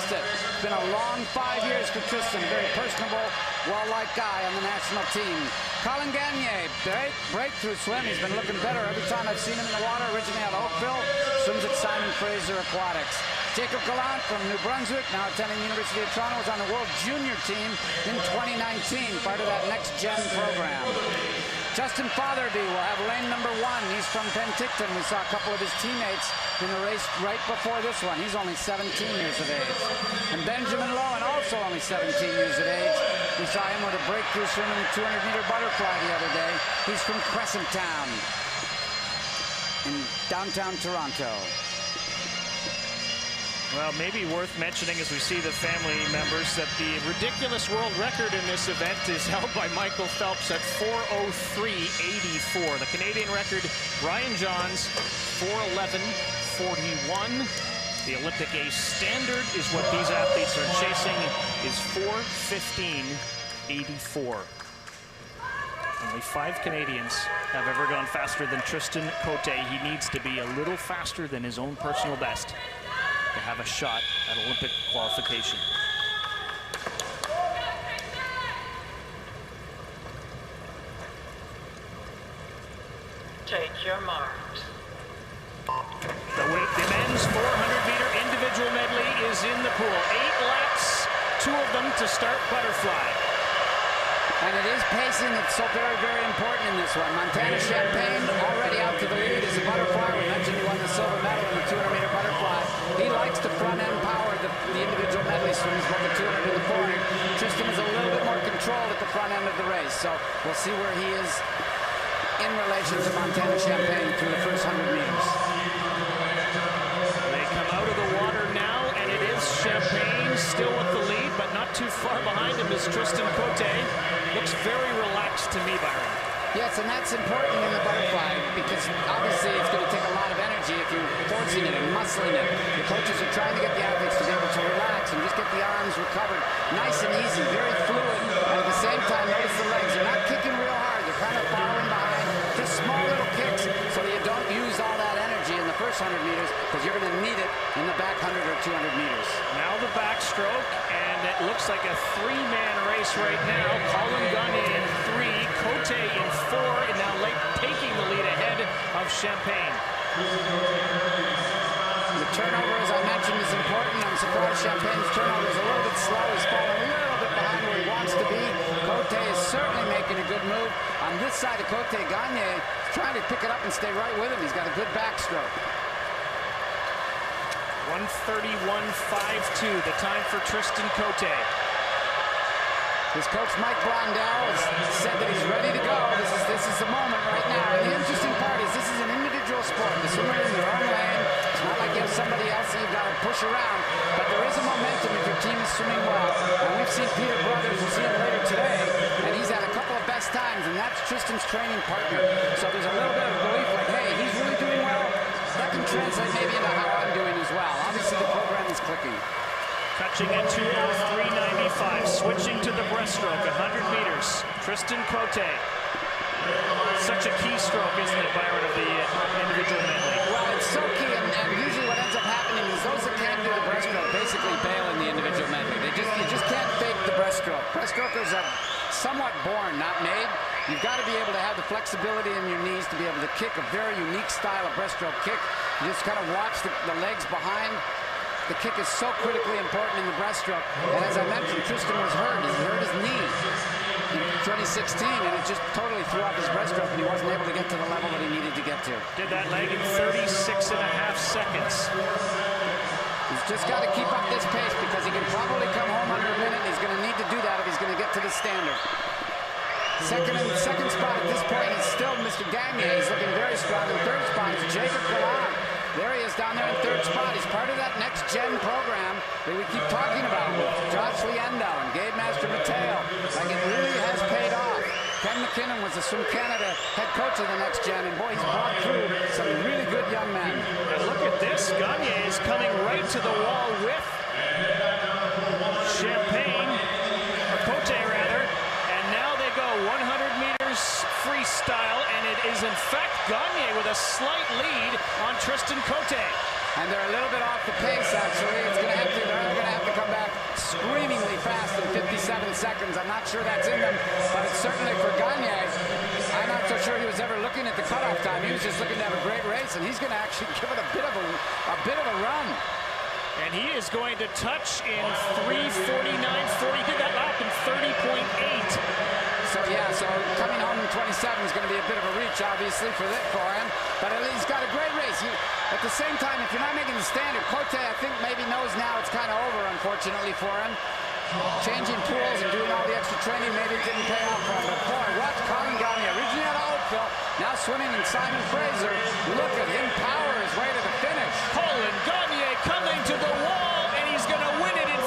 missed it. It's been a long 5 years for Tristan. Very personable, well-liked guy on the national team. Collyns breakthrough swim. He's been looking better every time I've seen him in the water. Originally out of Oakville, swims at Simon Fraser Aquatics. Jacob Gallant from New Brunswick, now attending the University of Toronto, was on the World Junior team in 2019, part of that next-gen program. Justin Fotherby will have lane number 1. He's from Penticton. We saw a couple of his teammates in the race right before this one. He's only 17 years of age. And Benjamin Lowen, also only 17 years of age. We saw him with a breakthrough swim in the 200-meter butterfly the other day. He's from Crescent Town in downtown Toronto. Well, maybe worth mentioning as we see the family members that the ridiculous world record in this event is held by Michael Phelps at 4:03.84. The Canadian record, Brian Johns, 4:11.41. The Olympic ace standard is what these athletes are chasing, is 4:15.84. Only 5 Canadians have ever gone faster than Tristan Cote. He needs to be a little faster than his own personal best to have a shot at Olympic qualification. Take your marks. The men's 400-meter individual medley is in the pool. 8 laps, 2 of them to start butterfly. And it is pacing that's so very, very important in this one. Montana Champagne already out to the lead as a butterfly. We mentioned he won the silver medal in the 200-meter butterfly. He likes to front-end power the individual medley swims, both the 200 and the 400. Tristan is a little bit more controlled at the front end of the race. So we'll see where he is in relation to Montana Champagne through the first 100 meters. They come out of the water now, and it is Champagne still with the lead, but not too far behind him is Tristan Cote. Looks very relaxed to me, Byron. Yes, and that's important in the butterfly because obviously it's going to take a lot of energy if you're forcing it and muscling it. The coaches are trying to get the athletes to be able to relax and just get the arms recovered nice and easy, very fluid, and at the same time notice the legs. They're not kicking real hard. They're kind of following behind, just small little kicks so that you don't use all that energy in the first 100 meters because you're going to need it in the back 100 or 200 meters. Now the backstroke, and it looks like a 3-man race right now. Collyns in 3, Cote in 4, and now Lake taking the lead ahead of Champagne. The turnover, as I mentioned, is important. I'm surprised Champagne's turnover is a little bit slow. He's falling a little bit behind where he wants to be. Cote is certainly making a good move. On this side of Cote, Gagne is trying to pick it up and stay right with him. He's got a good backstroke. 1:31.52, the time for Tristan Cote. His coach, Mike Blondell, has said that he's ready to go. This is the moment right now. And the interesting part is this is an individual sport. The swimmer is in their own lane. It's not like you have somebody else that you've got to push around. But there is a momentum if your team is swimming well. And we've seen Peter Brothers, we'll see him later today, and he's had a couple of best times, and that's Tristan's training partner. So there's a little bit of belief like, hey, he's really doing well. That can translate maybe into how I'm doing as well. Obviously, the program is clicking. Touching at 2:03.95, switching to the breaststroke, 100 meters. Tristan Cote. Such a key stroke, isn't it, Byron, of the individual medley? Well, it's so key, and usually what ends up happening is those that can't do the breaststroke basically bail in the individual medley. You just can't fake the breaststroke. Breaststrokers are somewhat born, not made. You've got to be able to have the flexibility in your knees to be able to kick a very unique style of breaststroke kick. You just kind of watch the legs behind. The kick is so critically important in the breaststroke. And as I mentioned, Tristan was hurt. He hurt his knee in 2016, and it just totally threw off his breaststroke, and he wasn't able to get to the level that he needed to get to. Did that leg in 36.5 seconds. He's just got to keep up this pace because he can probably come home under a minute, and he's going to need to do that if he's going to get to the standard. Second spot at this point is still Mr. Gagne. He's looking very strong. In third spot is Jacob Gallant. There he is down there in third spot. He's part of that next-gen program that we keep talking about with Josh Liendo and Gabe Master-Mateo. Like, it really has paid off. Ken McKinnon was the Swim Canada head coach of the next-gen, and boy, he's brought through some really good young men. And look at this. Gagne is coming right to the wall with Champagne, or Cote rather, and now they go 100 meters freestyle, and it is in fact Gagne with a slight lead on Tristan Cote. And they're a little bit off the pace, actually. They're going to have to seconds. I'm not sure that's in them, but it's certainly for Gagne. I'm not so sure he was ever looking at the cutoff time. He was just looking to have a great race, and he's going to actually give it a bit of a run. And he is going to touch in 3:49.40. He did that lap in 30.8. So yeah, so coming home in 27 is going to be a bit of a reach, obviously, for him. But at least he's got a great race. At the same time, if you're not making the standard, Cote, I think, maybe knows now it's kind of over, unfortunately, for him. Changing pools and doing all the extra training maybe it didn't pay off for him. But boy, watch Colin Gagne, originally out of Oakville, now swimming in Simon Fraser. Look at him power his way to the finish. Colin Gagne coming to the wall, and he's going to win it in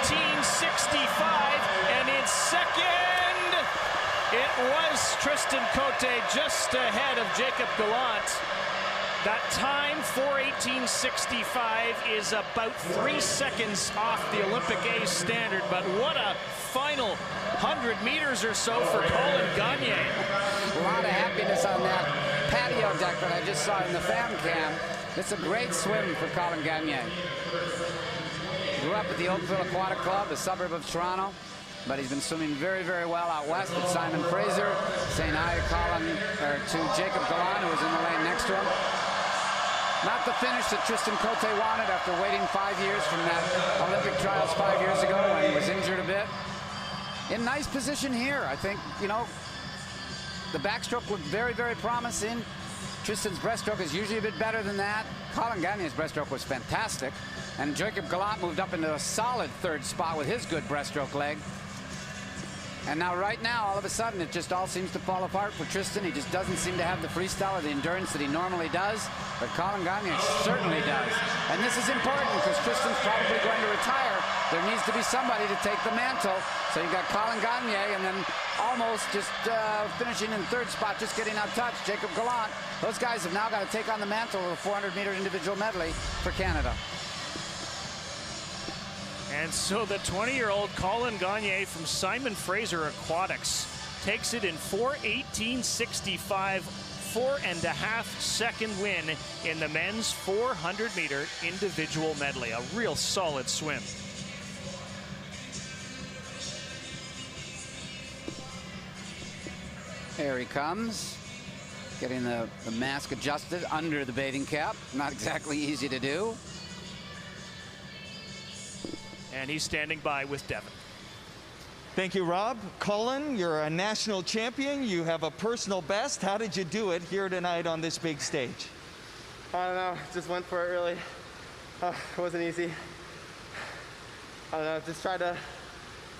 4:18.65. And in second, it was Tristan Cote just ahead of Jacob Gallant. That time, 4:18.65, is about 3 seconds off the Olympic A standard, but what a final 100 meters or so for Colin Gagne. A lot of happiness on that patio deck that I just saw in the fan cam. It's a great swim for Colin Gagne. Grew up at the Oakville Aquatic Club, a suburb of Toronto, but he's been swimming very, very well out west with Simon Fraser, saying hi to Jacob Gallant, who was in the lane next to him. Not the finish that Tristan Cote wanted after waiting 5 years from that Olympic trials 5 years ago when he was injured a bit. In nice position here, I think, you know, the backstroke looked very, very promising. Tristan's breaststroke is usually a bit better than that. Colin Gagne's breaststroke was fantastic. And Jacob Gallant moved up into a solid third spot with his good breaststroke leg. And now, right now, all of a sudden, it just all seems to fall apart for Tristan. He just doesn't seem to have the freestyle or the endurance that he normally does. But Colin Gagne certainly does. And this is important because Tristan's probably going to retire. There needs to be somebody to take the mantle. So you've got Colin Gagne and then almost just finishing in third spot, just getting out touch, Jacob Gallant. Those guys have now got to take on the mantle of the 400-meter individual medley for Canada. And so the 20-year-old Colin Gagne from Simon Fraser Aquatics takes it in 4:18.65, 4.5-second win in the men's 400-meter individual medley. A real solid swim. There he comes, getting the mask adjusted under the bathing cap. Not exactly easy to do. And he's standing by with Devin. Thank you, Rob. Colin, you're a national champion. You have a personal best. How did you do it here tonight on this big stage? I don't know, just went for it really. It wasn't easy. I don't know, just tried to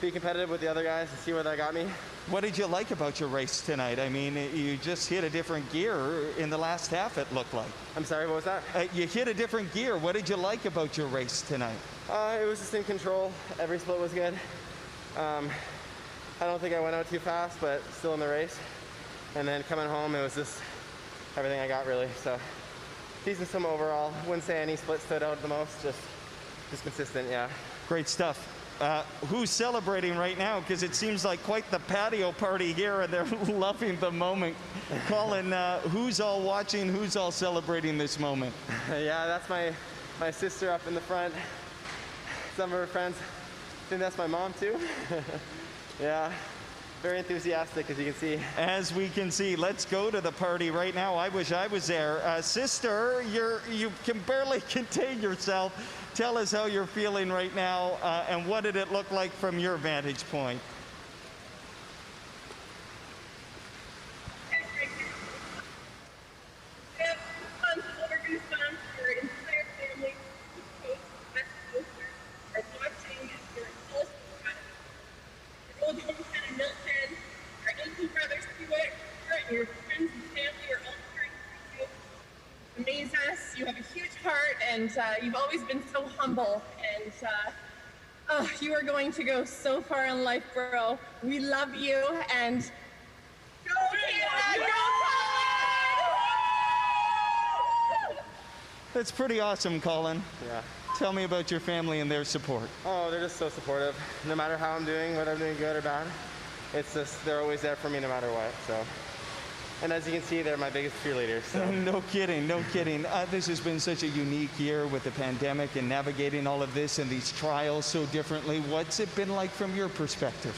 be competitive with the other guys and see where that got me. What did you like about your race tonight? I mean, you just hit a different gear in the last half, it looked like. I'm sorry, what was that? You hit a different gear. What did you like about your race tonight? It was just in control. Every split was good. I don't think I went out too fast, but still in the race. And then coming home, it was just everything I got really. So decent swim overall. Wouldn't say any split stood out the most, just consistent, yeah. Great stuff. Who's celebrating right now? Because it seems like quite the patio party here, and they're loving the moment. Colin, who's all watching? Who's all celebrating this moment? Yeah, that's my sister up in the front. Some of her friends. I think that's my mom too. Yeah, very enthusiastic, as you can see. As we can see, let's go to the party right now. I wish I was there. Sister, you can barely contain yourself. Tell us how you're feeling right now, and what did it look like from your vantage point? Your friends and family are all cheering for you. Amaze us. You have a huge heart, and you've always been so humble. And you are going to go so far in life, bro. We love you, and go Canada! Go Colin! That's pretty awesome, Colin. Yeah. Tell me about your family and their support. Oh, they're just so supportive. No matter how I'm doing, whether I'm doing good or bad, it's just they're always there for me no matter what. So And as you can see, they're my biggest cheerleaders. So. No kidding, no kidding. This has been such a unique year with the pandemic and navigating all of this and these trials so differently. What's it been like from your perspective?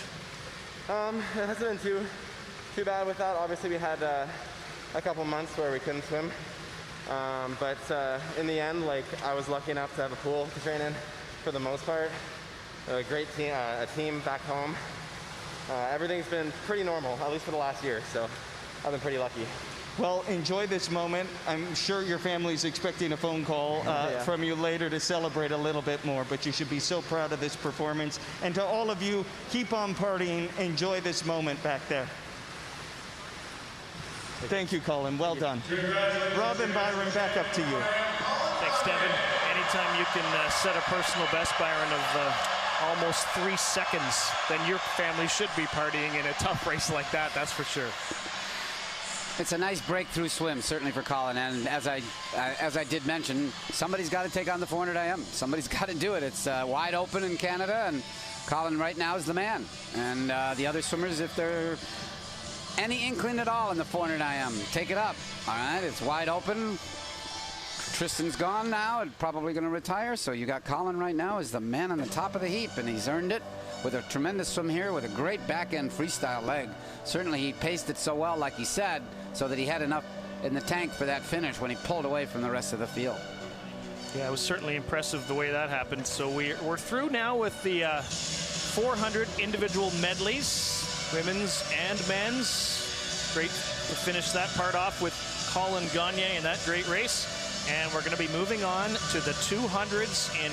It hasn't been too bad with that. Obviously, we had a couple months where we couldn't swim. But in the end, like, I was lucky enough to have a pool to train in for the most part. A great team, a team back home. Everything's been pretty normal, at least for the last year, so I've been pretty lucky. Well, enjoy this moment. I'm sure your family's expecting a phone call from you later to celebrate a little bit more, but you should be so proud of this performance. And to all of you, keep on partying. Enjoy this moment back there. Thank you, Colin. Well done. Rob and Byron, back up to you. Thanks, Devin. Anytime you can set a personal best, Byron, of almost 3 seconds, then your family should be partying in a tough race like that, that's for sure. It's a nice breakthrough swim, certainly for Colin. And as I did mention, somebody's got to take on the 400 IM. Somebody's got to do it. It's wide open in Canada, and Colin right now is the man. And the other swimmers, if they're any inkling at all in the 400 IM, take it up. All right, it's wide open. Tristan's gone now and probably going to retire, so you got Colin right now as the man on the top of the heap, and he's earned it with a tremendous swim here with a great back-end freestyle leg. Certainly he paced it so well, like he said, so that he had enough in the tank for that finish when he pulled away from the rest of the field. Yeah, it was certainly impressive the way that happened. So we're through now with the 400 individual medleys, women's and men's. Great to finish that part off with Colin Gagne in that great race. And we're going to be moving on to the 200s in